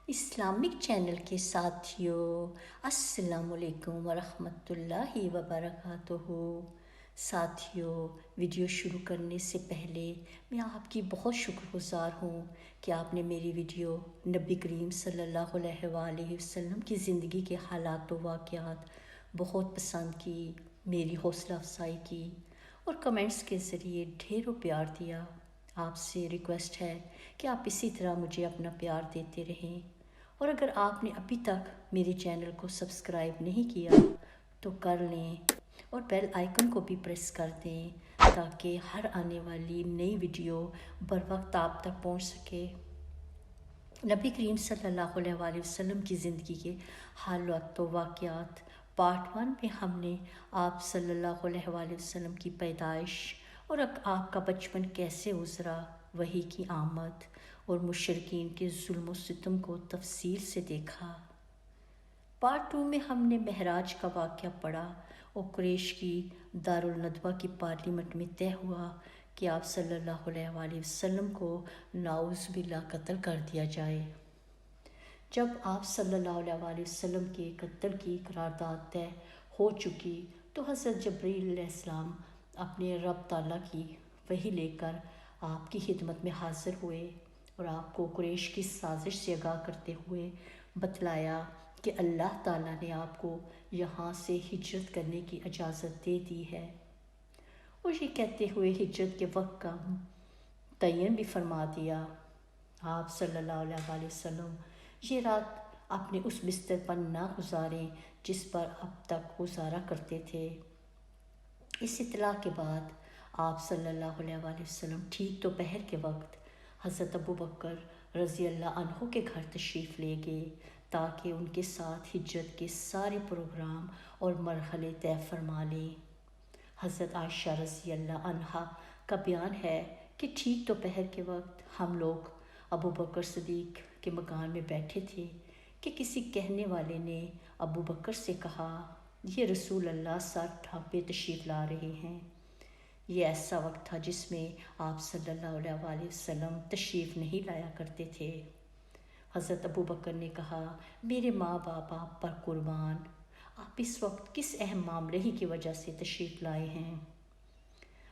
Islamic channel کے ساتھیوں، السلام علیکم ورحمۃ اللہ وبرکاتہ۔ ساتھیوں، ویڈیو شروع کرنے سے پہلے میں آپ کی بہت شکر گزار ہوں کہ آپ نے میری ویڈیو نبی کریم صلی اللہ علیہ وآلہ وسلم کی زندگی کے حالات و واقعات بہت پسند کی، میری حوصلہ افزائی کی اور کمنٹس کے ذریعے ڈھیروں پیار دیا۔ آپ سے ریکویسٹ ہے کہ آپ اسی طرح مجھے اپنا پیار دیتے رہیں، اور اگر آپ نے ابھی تک میرے چینل کو سبسکرائب نہیں کیا تو کر لیں اور بیل آئیکن کو بھی پریس کر دیں تاکہ ہر آنے والی نئی ویڈیو بر وقت آپ تک پہنچ سکے۔ نبی کریم صلی اللہ علیہ وآلہ وسلم کی زندگی کے حالات و واقعات پارٹ 1 میں ہم نے آپ صلی اللہ علیہ وآلہ وسلم کی پیدائش اور آپ کا بچپن کیسے گزرا، وحی کی آمد اور مشرکین کے ظلم و ستم کو تفصیل سے دیکھا۔ پارٹ 2 میں ہم نے معراج کا واقعہ پڑھا اور قریش کی دارالندوہ کی پارلیمنٹ میں طے ہوا کہ آپ صلی اللہ علیہ وآلہ وسلم کو نعوذ باللہ قتل کر دیا جائے۔ جب آپ صلی اللہ علیہ وآلہ وسلم کے قتل کی قرارداد طے ہو چکی تو حضرت جبرائیل علیہ السلام اپنے رب تعالیٰ کی وحی لے کر آپ کی خدمت میں حاضر ہوئے اور آپ کو قریش کی سازش سے آگاہ کرتے ہوئے بتلایا کہ اللہ تعالیٰ نے آپ کو یہاں سے ہجرت کرنے کی اجازت دے دی ہے، اور یہ کہتے ہوئے ہجرت کے وقت کا تعین بھی فرما دیا۔ آپ صلی اللہ علیہ وآلہ وسلم یہ رات اپنے اس بستر پر نہ گزاریں جس پر اب تک گزارا کرتے تھے۔ اس اطلاع کے بعد آپ صلی اللہ علیہ وآلہ وسلم ٹھیک دوپہر کے وقت حضرت ابوبکر رضی اللہ عنہ کے گھر تشریف لے گئے تاکہ ان کے ساتھ ہجرت کے سارے پروگرام اور مرحلے طے فرما لیں۔ حضرت عائشہ رضی اللہ عنہا کا بیان ہے کہ ٹھیک دوپہر کے وقت ہم لوگ ابوبکر صدیق کے مکان میں بیٹھے تھے کہ کسی کہنے والے نے ابوبکر سے کہا، یہ رسول اللہ سر ڈھانپے تشریف لا رہے ہیں۔ یہ ایسا وقت تھا جس میں آپ صلی اللہ علیہ وآلہ وسلم تشریف نہیں لایا کرتے تھے۔ حضرت ابوبکر نے کہا، میرے ماں باپ آپ پر قربان، آپ اس وقت کس اہم معاملے ہی کی وجہ سے تشریف لائے ہیں؟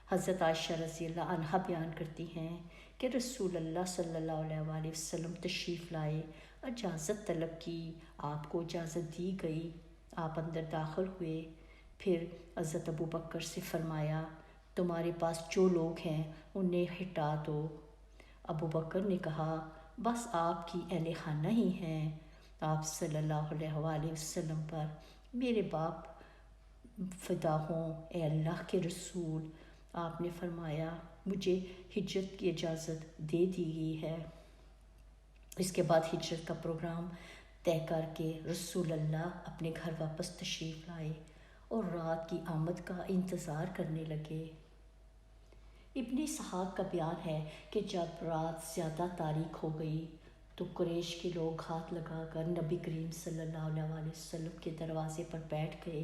حضرت عائشہ رضی اللہ عنہا بیان کرتی ہیں کہ رسول اللہ صلی اللہ علیہ وآلہ وسلم تشریف لائے، اجازت طلب کی، آپ کو اجازت دی گئی، آپ اندر داخل ہوئے، پھر حضرت ابوبکر سے فرمایا، تمہارے پاس جو لوگ ہیں انہیں ہٹا دو۔ ابوبکر نے کہا، بس آپ کی اہل خانہ ہی ہیں۔ آپ صلی اللہ علیہ وآلہ وسلم پر میرے باپ فدا ہوں، اے اللہ کے رسول۔ آپ نے فرمایا، مجھے ہجرت کی اجازت دے دی گئی ہے۔ اس کے بعد ہجرت کا پروگرام طے کر کے رسول اللہ اپنے گھر واپس تشریف لائے اور رات کی آمد کا انتظار کرنے لگے۔ ابن اسحاق کا بیان ہے کہ جب رات زیادہ تاریک ہو گئی تو قریش کے لوگ ہاتھ لگا کر نبی کریم صلی اللہ علیہ وآلہ وسلم کے دروازے پر بیٹھ گئے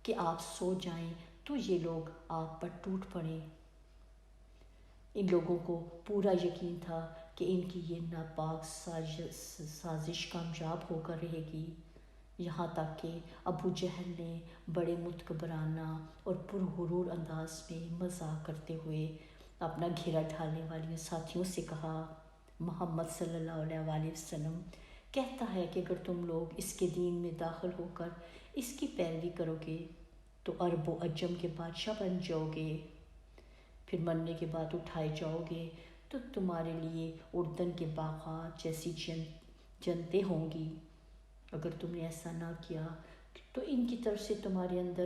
کہ آپ سو جائیں تو یہ لوگ آپ پر ٹوٹ پڑیں۔ ان لوگوں کو پورا یقین تھا کہ ان کی یہ ناپاک سازش کامیاب ہو کر رہے گی، یہاں تک کہ ابو جہل نے بڑے متکبرانہ اور پرغرور انداز میں مذاق کرتے ہوئے اپنا گھیرا ڈھالنے والے ساتھیوں سے کہا، محمد صلی اللہ علیہ وآلہ وسلم کہتا ہے کہ اگر تم لوگ اس کے دین میں داخل ہو کر اس کی پیروی کرو گے تو عرب و عجم کے بادشاہ بن جاؤ گے، پھر مرنے کے بعد اٹھائے جاؤ گے تو تمہارے لیے اردن کے باغات جیسی جنتیں ہوں گی۔ اگر تم نے ایسا نہ کیا تو ان کی طرف سے تمہارے اندر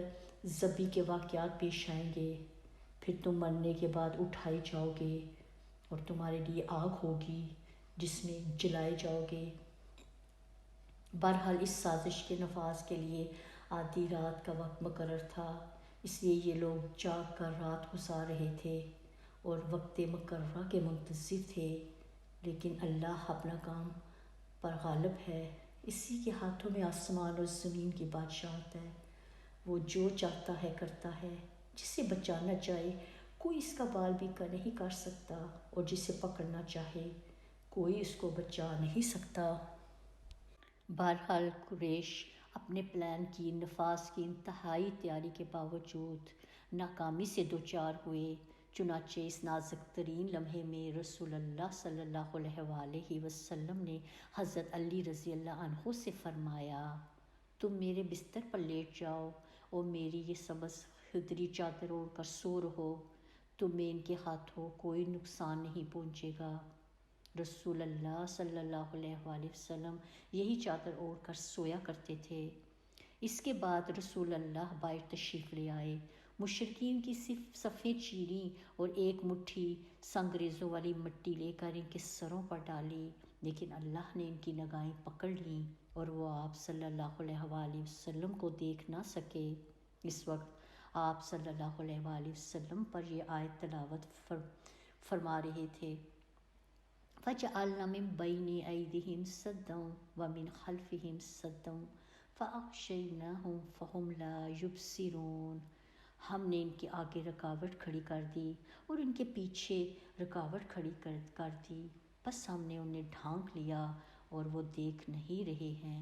ذبح کے واقعات پیش آئیں گے، پھر تم مرنے کے بعد اٹھائے جاؤ گے اور تمہارے لیے آگ ہوگی جس میں جلائے جاؤ گے۔ بہرحال اس سازش کے نفاذ کے لیے آدھی رات کا وقت مقرر تھا، اس لیے یہ لوگ جاگ کر رات گزار رہے تھے اور وقت مقررہ کے منتظر تھے، لیکن اللہ اپنا کام پر غالب ہے، اسی کے ہاتھوں میں آسمان اور زمین کی بادشاہت ہے، وہ جو چاہتا ہے کرتا ہے، جسے بچانا چاہے کوئی اس کا بال بھی نہیں کر سکتا اور جسے پکڑنا چاہے کوئی اس کو بچا نہیں سکتا۔ بہرحال قریش اپنے پلان کی نفاذ کی انتہائی تیاری کے باوجود ناکامی سے دوچار ہوئے۔ چنانچہ اس نازک ترین لمحے میں رسول اللہ صلی اللہ علیہ وآلہ وسلم نے حضرت علی رضی اللہ عنہ سے فرمایا، تم میرے بستر پر لیٹ جاؤ اور میری یہ سبز خدری چادر اوڑھ کر سو رہو، تمہیں ان کے ہاتھوں کوئی نقصان نہیں پہنچے گا۔ رسول اللہ صلی اللہ علیہ وآلہ وسلم یہی چادر اوڑھ کر سویا کرتے تھے۔ اس کے بعد رسول اللہ باہر تشریف لے آئے۔ مشرکین کی صفیں چیریں اور ایک مٹھی سنگریزوں والی مٹی لے کر ان کے سروں پر ڈالی، لیکن اللہ نے ان کی نگاہیں پکڑ لیں اور وہ آپ صلی اللہ علیہ وآلہ وسلم کو دیکھ نہ سکے۔ اس وقت آپ صلی اللہ علیہ وآلہ وسلم پر یہ آیت تلاوت فرما رہے تھے، فَجَعَلْنَا مِن بَيْنِ أَيْدِيهِمْ سَدًّا وَمِنْ خَلْفِهِمْ سَدًّا فَأَغْشَيْنَاهُمْ فَهُمْ لَا يُبْصِرُونَ۔ ہم نے ان کے آگے رکاوٹ کھڑی کر دی اور ان کے پیچھے رکاوٹ کھڑی کر دی، بس ہم نے انہیں ڈھانک لیا اور وہ دیکھ نہیں رہے ہیں۔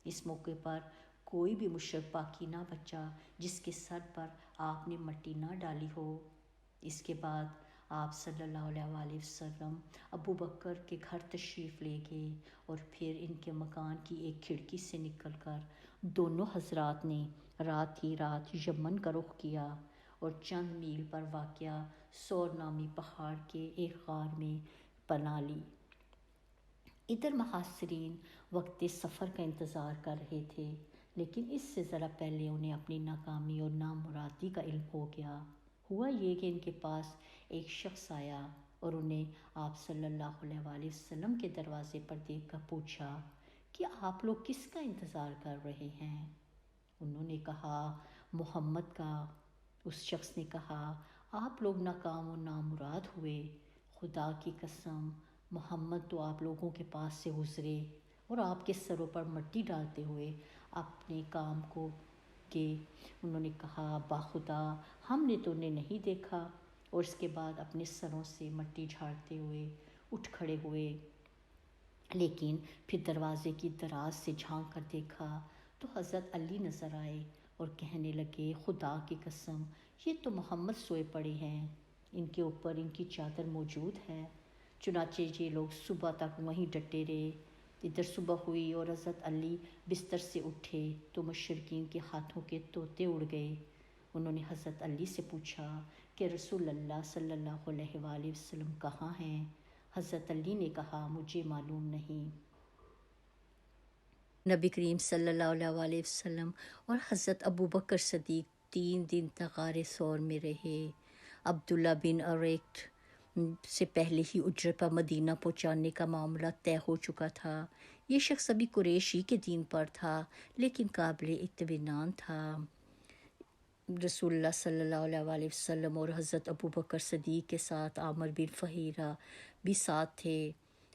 اس موقع پر کوئی بھی مشرک باقی نہ بچا جس کے سر پر آپ نے مٹی نہ ڈالی ہو۔ اس کے بعد آپ صلی اللہ علیہ وآلہ وسلم ابو بکر کے گھر تشریف لے گئے اور پھر ان کے مکان کی ایک کھڑکی سے نکل کر دونوں حضرات نے رات ہی رات یمن کا رخ کیا اور چند میل پر واقع سور نامی پہاڑ کے ایک غار میں پناہ لی۔ ادھر محاصرین وقت سفر کا انتظار کر رہے تھے، لیکن اس سے ذرا پہلے انہیں اپنی ناکامی اور نامرادی کا علم ہو گیا۔ ہوا یہ کہ ان کے پاس ایک شخص آیا اور انہیں آپ صلی اللہ علیہ وآلہ وسلم کے دروازے پر دیکھ کر پوچھا کہ آپ لوگ کس کا انتظار کر رہے ہیں؟ انہوں نے کہا، محمد کا۔ اس شخص نے کہا، آپ لوگ ناکام و نامراد ہوئے، خدا کی قسم محمد تو آپ لوگوں کے پاس سے گزرے اور آپ کے سروں پر مٹی ڈالتے ہوئے اپنے کام کو گئے۔ انہوں نے کہا، باخدا ہم نے تو انہیں نہیں دیکھا، اور اس کے بعد اپنے سروں سے مٹی جھاڑتے ہوئے اٹھ کھڑے ہوئے، لیکن پھر دروازے کی دراز سے جھانک کر دیکھا تو حضرت علی نظر آئے اور کہنے لگے، خدا کی قسم یہ تو محمد سوئے پڑے ہیں، ان کے اوپر ان کی چادر موجود ہے۔ چنانچہ یہ لوگ صبح تک وہیں ڈٹے رہے۔ ادھر صبح ہوئی اور حضرت علی بستر سے اٹھے تو مشرکین کے ہاتھوں کے طوطے اڑ گئے۔ انہوں نے حضرت علی سے پوچھا کہ رسول اللہ صلی اللہ علیہ وآلہ وسلم کہاں ہیں؟ حضرت علی نے کہا، مجھے معلوم نہیں۔ نبی کریم صلی اللہ علیہ وآلہ وسلم اور حضرت ابو بکر صدیق 3 دن تک غار ثور میں رہے۔ عبداللہ بن اریکٹ سے پہلے ہی اجرے پر مدینہ پہنچانے کا معاملہ طے ہو چکا تھا۔ یہ شخص ابھی قریشی کے دین پر تھا، لیکن قابل اطمینان تھا۔ رسول اللہ صلی اللہ علیہ وآلہ وسلم اور حضرت ابو بکر صدیق کے ساتھ عامر بن فہیرہ بھی ساتھ تھے۔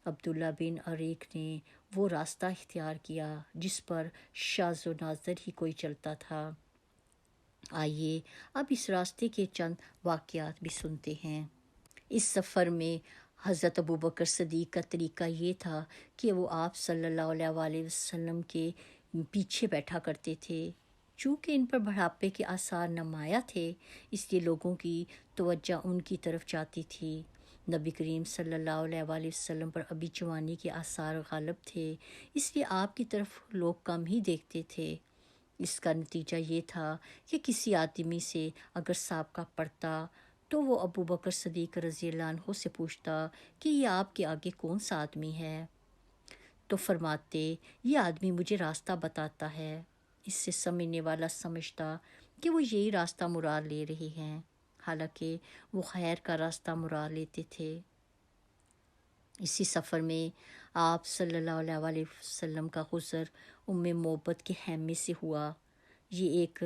عبداللہ بن اریک نے وہ راستہ اختیار کیا جس پر شاذ و نادر ہی کوئی چلتا تھا۔ آئیے اب اس راستے کے چند واقعات بھی سنتے ہیں۔ اس سفر میں حضرت ابو بکر صدیق کا طریقہ یہ تھا کہ وہ آپ صلی اللہ علیہ وآلہ وسلم کے پیچھے بیٹھا کرتے تھے۔ چونکہ ان پر بڑھاپے کے آثار نمایاں تھے، اس لیے لوگوں کی توجہ ان کی طرف جاتی تھی۔ نبی کریم صلی اللہ علیہ وآلہ وسلم پر ابھی جوانی کے آثار غالب تھے، اس لیے آپ کی طرف لوگ کم ہی دیکھتے تھے۔ اس کا نتیجہ یہ تھا کہ کسی آدمی سے اگر سابقہ پڑتا تو وہ ابو بکر صدیق رضی اللہ عنہ سے پوچھتا کہ یہ آپ کے آگے کون سا آدمی ہے، تو فرماتے، یہ آدمی مجھے راستہ بتاتا ہے۔ اس سے سمجھنے والا سمجھتا کہ وہ یہی راستہ مراد لے رہے ہیں، حالانکہ وہ خیر کا راستہ مراد لیتے تھے۔ اسی سفر میں آپ صلی اللہ علیہ وآلہ وسلم کا گزر ام محبت کے خیمے سے ہوا۔ یہ ایک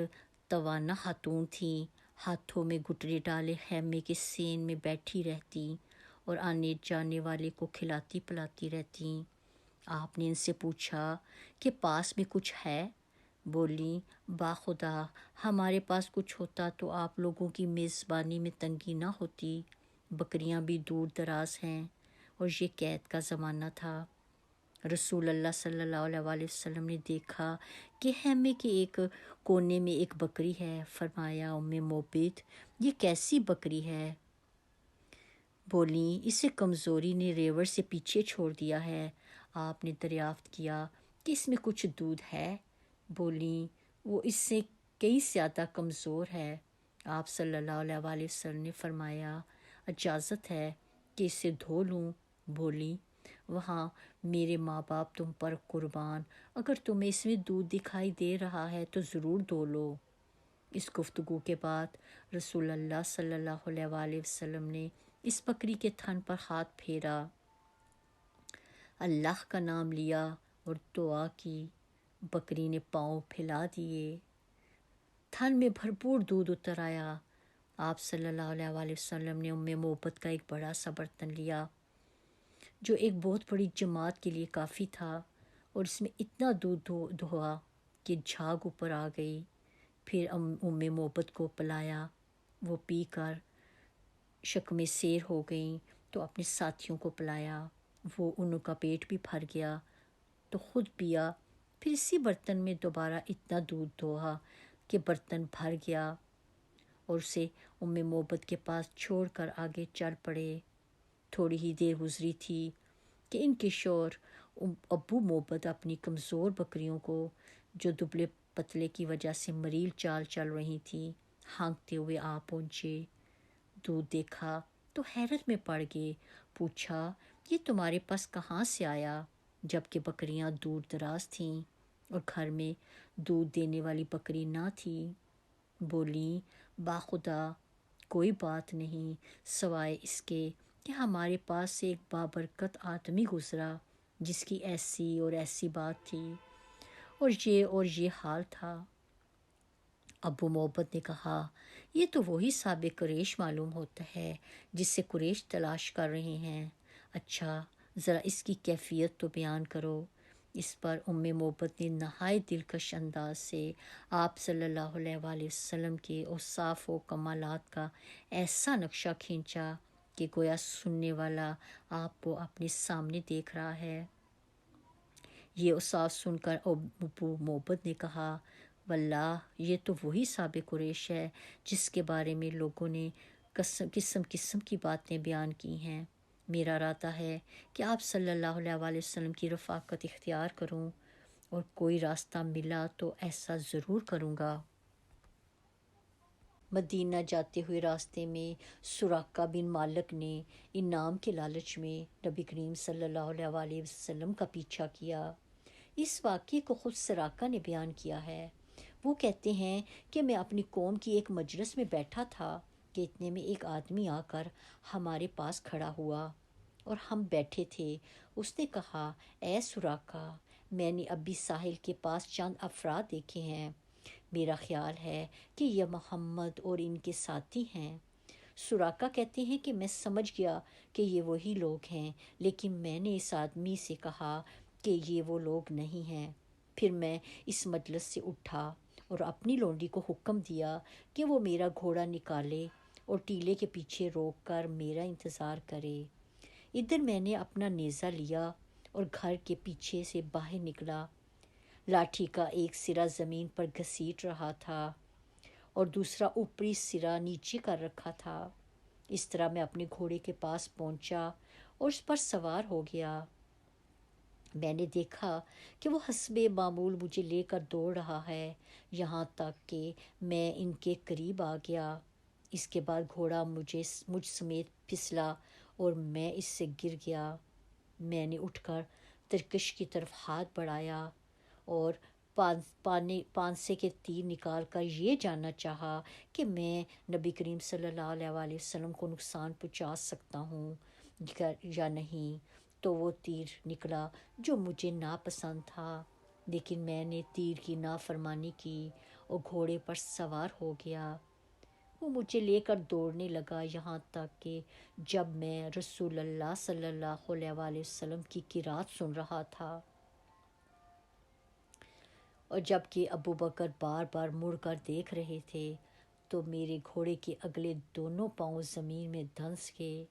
توانا خاتون تھیں، ہاتھوں میں گٹرے ڈالے خیمے کے سین میں بیٹھی رہتی اور آنے جانے والے کو کھلاتی پلاتی رہتی۔ آپ نے ان سے پوچھا کہ پاس میں کچھ ہے؟ بولیں، باخدا ہمارے پاس کچھ ہوتا تو آپ لوگوں کی میزبانی میں تنگی نہ ہوتی، بکریاں بھی دور دراز ہیں اور یہ قید کا زمانہ تھا۔ رسول اللہ صلی اللہ علیہ وسلم نے دیکھا کہ خیمے کے ایک کونے میں ایک بکری ہے۔ فرمایا ام موبد یہ کیسی بکری ہے؟ بولیں اسے کمزوری نے ریوڑ سے پیچھے چھوڑ دیا ہے۔ آپ نے دریافت کیا کہ اس میں کچھ دودھ ہے؟ بولیں وہ اس سے کئی زیادہ کمزور ہے۔ آپ صلی اللہ علیہ وسلم نے فرمایا اجازت ہے کہ اسے دھو لوں؟ بولیں وہاں میرے ماں باپ تم پر قربان، اگر تمہیں اس میں دودھ دکھائی دے رہا ہے تو ضرور دھو لو۔ اس گفتگو کے بعد رسول اللہ صلی اللہ علیہ وسلم نے اس بکری کے تھن پر ہاتھ پھیرا، اللہ کا نام لیا اور دعا کی۔ بکری نے پاؤں پھیلا دیے، تھن میں بھرپور دودھ اتر آیا۔ آپ صلی اللہ علیہ وسلم نے ام موبد کا ایک بڑا سا برتن لیا جو ایک بہت بڑی جماعت کے لیے کافی تھا، اور اس میں اتنا دودھ دھوا کہ جھاگ اوپر آ گئی۔ پھر ام موبد کو پلایا، وہ پی کر شکمِ سیر ہو گئیں تو اپنے ساتھیوں کو پلایا، وہ ان کا پیٹ بھی بھر گیا تو خود پیا۔ پھر اسی برتن میں دوبارہ اتنا دودھ دھویا کہ برتن بھر گیا اور اسے ام موبد کے پاس چھوڑ کر آگے چل پڑے۔ تھوڑی ہی دیر گزری تھی کہ ان کے شوہر ابو موبد اپنی کمزور بکریوں کو جو دبلے پتلے کی وجہ سے مریل چال چل رہی تھیں ہانکتے ہوئے آ پہنچے۔ دودھ دیکھا تو حیرت میں پڑ گئے، پوچھا یہ تمہارے پاس کہاں سے آیا؟ جبکہ بکریاں دور دراز تھیں اور گھر میں دودھ دینے والی بکری نہ تھی۔ بولیں باخدا کوئی بات نہیں سوائے اس کے کہ ہمارے پاس سے ایک بابرکت آدمی گزرا جس کی ایسی اور ایسی بات تھی اور یہ حال تھا۔ ابو موبد نے کہا یہ تو وہی سابق قریش معلوم ہوتا ہے جس سے قریش تلاش کر رہے ہیں۔ اچھا ذرا اس کی کیفیت تو بیان کرو۔ اس پر ام موبد نے نہایت دلکش انداز سے آپ صلی اللہ علیہ وسلم کے اوصاف و کمالات کا ایسا نقشہ کھینچا کہ گویا سننے والا آپ کو اپنے سامنے دیکھ رہا ہے۔ یہ اوصاف سن کر ابو موبد نے کہا واللہ یہ تو وہی سابق قریش ہے جس کے بارے میں لوگوں نے قسم قسم کی باتیں بیان کی ہیں۔ میرا ارادہ ہے کہ آپ صلی اللہ علیہ وسلم کی رفاقت اختیار کروں، اور کوئی راستہ ملا تو ایسا ضرور کروں گا۔ مدینہ جاتے ہوئے راستے میں سراقہ بن مالک نے انعام کے لالچ میں نبی کریم صلی اللہ علیہ وسلم کا پیچھا کیا۔ اس واقعے کو خود سراقہ نے بیان کیا ہے۔ وہ کہتے ہیں کہ میں اپنی قوم کی ایک مجلس میں بیٹھا تھا کہ اتنے میں ایک آدمی آ کر ہمارے پاس کھڑا ہوا اور ہم بیٹھے تھے۔ اس نے کہا اے سراقہ میں نے ابھی ساحل کے پاس چند افراد دیکھے ہیں، میرا خیال ہے کہ یہ محمد اور ان کے ساتھی ہیں۔ سراقہ کہتے ہیں کہ میں سمجھ گیا کہ یہ وہی لوگ ہیں، لیکن میں نے اس آدمی سے کہا کہ یہ وہ لوگ نہیں ہیں۔ پھر میں اس مجلس سے اٹھا اور اپنی لونڈی کو حکم دیا کہ وہ میرا گھوڑا نکالے اور ٹیلے کے پیچھے روک کر میرا انتظار کرے۔ ادھر میں نے اپنا نیزہ لیا اور گھر کے پیچھے سے باہر نکلا۔ لاٹھی کا ایک سرا زمین پر گھسیٹ رہا تھا اور دوسرا اوپری سرا نیچے کر رکھا تھا۔ اس طرح میں اپنے گھوڑے کے پاس پہنچا اور اس پر سوار ہو گیا۔ میں نے دیکھا کہ وہ حسب معمول مجھے لے کر دوڑ رہا ہے، یہاں تک کہ میں ان کے قریب آ گیا۔ اس کے بعد گھوڑا مجھ سمیت پھسلا اور میں اس سے گر گیا۔ میں نے اٹھ کر ترکش کی طرف ہاتھ بڑھایا اور پانسے کے تیر نکال کر یہ جاننا چاہا کہ میں نبی کریم صلی اللہ علیہ وسلم کو نقصان پہنچا سکتا ہوں یا نہیں، تو وہ تیر نکلا جو مجھے ناپسند تھا، لیکن میں نے تیر کی نافرمانی کی اور گھوڑے پر سوار ہو گیا۔ وہ مجھے لے کر دوڑنے لگا یہاں تک کہ جب میں رسول اللہ صلی اللہ علیہ وسلم کی قرات سن رہا تھا اور جب کہ ابو بکر بار بار مڑ کر دیکھ رہے تھے تو میرے گھوڑے کے اگلے دونوں پاؤں زمین میں دھنس گئے،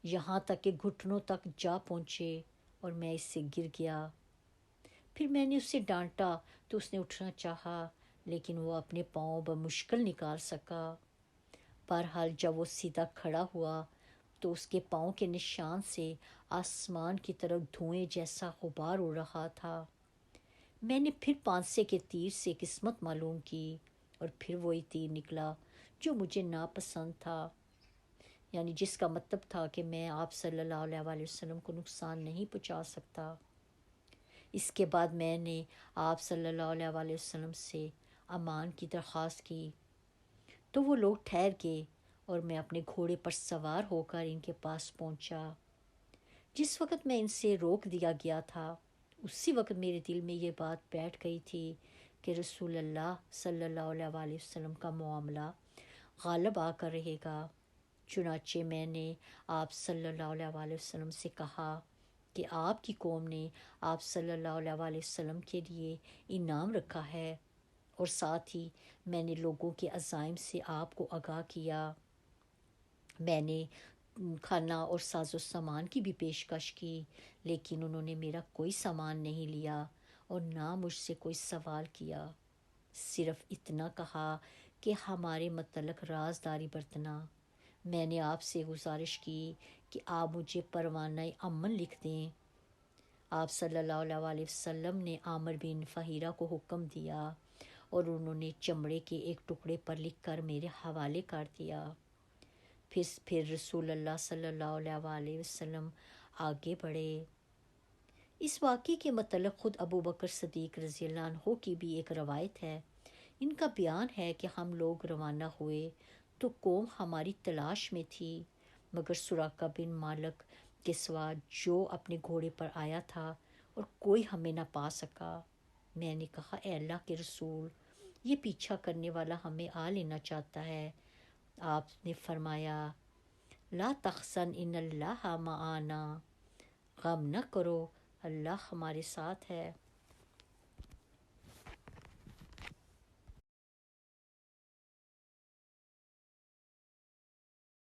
یہاں تک کہ گھٹنوں تک جا پہنچے اور میں اس سے گر گیا۔ پھر میں نے اسے ڈانٹا تو اس نے اٹھنا چاہا، لیکن وہ اپنے پاؤں بمشکل نکال سکا۔ بہرحال جب وہ سیدھا کھڑا ہوا تو اس کے پاؤں کے نشان سے آسمان کی طرف دھوئیں جیسا غبار اڑ رہا تھا۔ میں نے پھر پانسے کے تیر سے قسمت معلوم کی، اور پھر وہی تیر نکلا جو مجھے ناپسند تھا، یعنی جس کا مطلب تھا کہ میں آپ صلی اللہ علیہ وآلہ وسلم کو نقصان نہیں پہنچا سکتا۔ اس کے بعد میں نے آپ صلی اللہ علیہ وآلہ وسلم سے امان کی درخواست کی تو وہ لوگ ٹھہر گئے، اور میں اپنے گھوڑے پر سوار ہو کر ان کے پاس پہنچا۔ جس وقت میں ان سے روک دیا گیا تھا، اسی وقت میرے دل میں یہ بات بیٹھ گئی تھی کہ رسول اللہ صلی اللہ علیہ وآلہ وسلم کا معاملہ غالب آ کر رہے گا۔ چنانچہ میں نے آپ صلی اللہ علیہ وآلہ وسلم سے کہا کہ آپ کی قوم نے آپ صلی اللہ علیہ وآلہ وسلم کے لیے انعام رکھا ہے، اور ساتھ ہی میں نے لوگوں کے عزائم سے آپ کو آگاہ کیا۔ میں نے کھانا اور ساز و سامان کی بھی پیشکش کی، لیکن انہوں نے میرا کوئی سامان نہیں لیا اور نہ مجھ سے کوئی سوال کیا، صرف اتنا کہا کہ ہمارے متعلق رازداری برتنا۔ میں نے آپ سے گزارش کی کہ آپ مجھے پروانہ امن لکھ دیں۔ آپ صلی اللہ علیہ وآلہ وسلم نے عامر بن فہیرہ کو حکم دیا، اور انہوں نے چمڑے کے ایک ٹکڑے پر لکھ کر میرے حوالے کر دیا۔ پھر رسول اللہ صلی اللہ علیہ وآلہ وسلم آگے بڑھے۔ اس واقعے کے متعلق خود ابو بکر صدیق رضی اللہ عنہ کی بھی ایک روایت ہے۔ ان کا بیان ہے کہ ہم لوگ روانہ ہوئے تو قوم ہماری تلاش میں تھی، مگر سراقہ بن مالک کے سوا جو اپنے گھوڑے پر آیا تھا، اور کوئی ہمیں نہ پا سکا۔ میں نے کہا، اے اللہ کے رسول، یہ پیچھا کرنے والا ہمیں آ لینا چاہتا ہے۔ آپ نے فرمایا، لا تحزن ان اللہ معنا، غم نہ کرو، اللہ ہمارے ساتھ ہے۔